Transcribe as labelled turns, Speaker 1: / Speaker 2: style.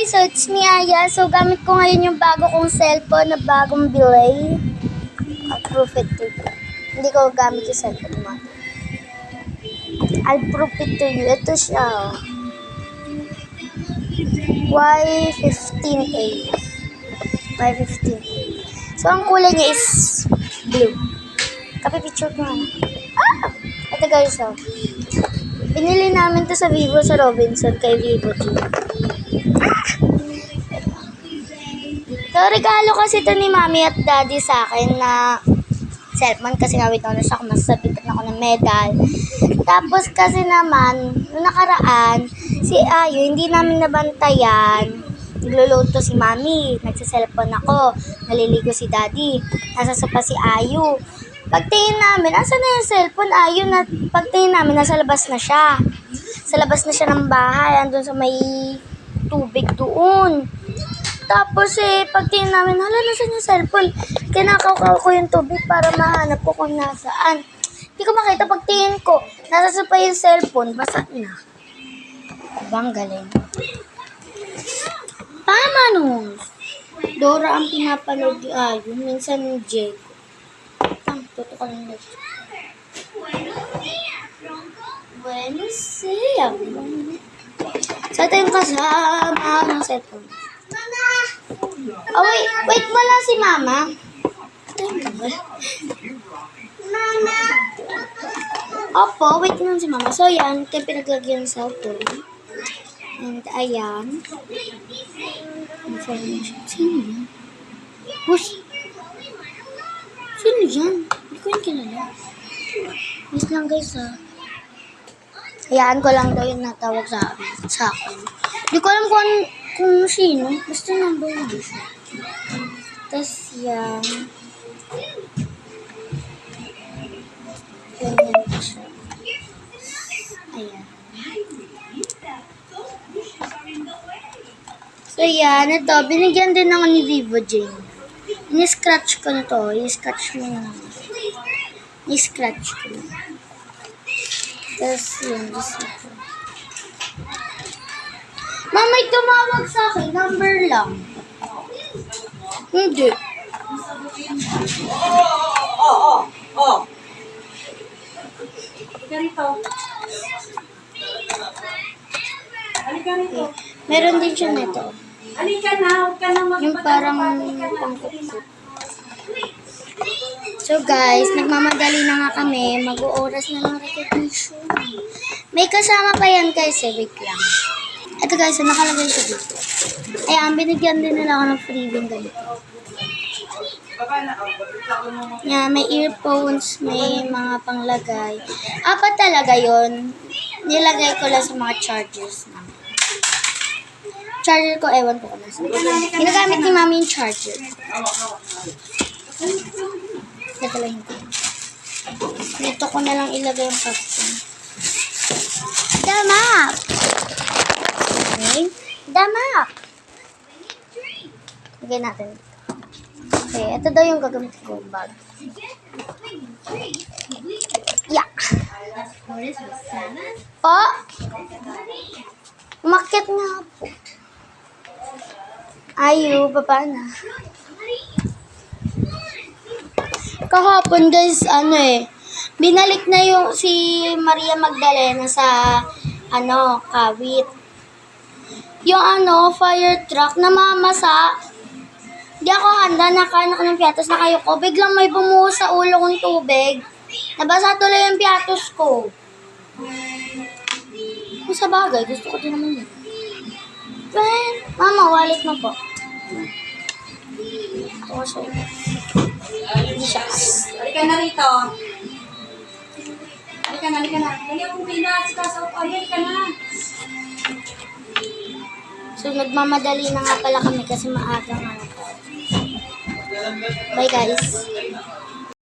Speaker 1: guys! So, it's me, Aya. So, gamit ko ngayon yung bago kong cellphone na bagong bilay. I'll prove it to you. Hindi ko gamit yung cellphone mo. I'll prove it to you. Ito siya. Y15A. Y15A. So, ang kulay niya is blue. Kapipicture ko nga. Ito guys, oh. Binili namin to sa Vivo sa Robinson kay Vivo G. So, regalo kasi ito ni Mami at Daddy sa akin na cellphone kasi nga wait na siya kung masasabitan ako ng medal. Tapos kasi naman, noong nakaraan, si Ayu, hindi namin nabantayan. Nagluluto to si Mami, nagsa-cellphone ako, naliligo si Daddy, nasasapa si Ayu. Pagtingin namin, asan na yung cellphone? Ayu, na pagtingin namin, nasa labas na siya. Sa labas na siya ng bahay, andun sa may tubig doon. Tapos pagtingin namin, hala, nasan yung cellphone? Kinakaw ko yung tubig para mahanap ko kung nasaan. Hindi ko makita pagtingin ko. Nasa pa yung cellphone, basa na. Ibang galing. Tama nun. Dora ang pinapanood ni Ayu. Minsan yung Diego. Toto ka lang nito. Buenos Aires. So, ito yung kasama ng cellphone. Oh, wait mo lang si Mama. Mama. Opo, wait mo lang si Mama. So, yan. Ito yung pinaglagyan ng cellphone. And, ayan. Information. Sino yan? Push. Sino yan? Hindi ko yung kilala. Wait lang guys, ha. Hayaan ko lang daw yung natawag sa akin. Hindi ko alam kung sino. Basta number na siya. Tapos yan. Ganyan siya. Ayan. So yan, ito. Binigyan din ako ni Vivo Jane. Ini-scratch ko na to. I-scratch mo na. I-scratch ko na. Tapos yun. May tumawag sa akin. Number lang. Hindi.
Speaker 2: Oh. Ganito. Halika rito.
Speaker 1: Meron din siya nito.
Speaker 2: Halika na. Huwag ka na
Speaker 1: Yung parang pangkukot. So guys, nagmamadali na nga kami. Mag-ooras na ng recognition. May kasama pa yan guys. Wait lang. Ito guys, nakalagay ko dito. Ayan, binigyan din nila ako ng freebie ganito. Yan, may earphones, may mga panglagay. Apat talaga yon. Nilagay ko lang sa mga chargers namin. Charger ko, ewan ko kung nasa. Ginagamit ni Mami yung charger. Ito lang ito. Dito ko na lang ilagay yung popcorn. Damak! Okay. Damak! Lagay natin dito. Okay, ito daw yung gagamit ko bag. Yeah. Oh! Umakyat nga po. Ayu, baba na. Kahapon guys, binalik na yung si Maria Magdalena sa, kawit. Yung fire truck, namamasa. Di ako handa, nakaano ko ng piatos, nakayuko. Biglang may bumuhos sa ulo kong tubig. Nabasa tuloy yung piatos ko. Kung sa bagay, gusto ko din naman yun. Mama, wallet mo po. Ito ko siya. Hindi siya.
Speaker 2: Halika na rito. Halika na. Halika kung pinasikasaw ko. Halika na.
Speaker 1: So, nagmamadali na nga pala kami kasi maaga nga. Bye guys.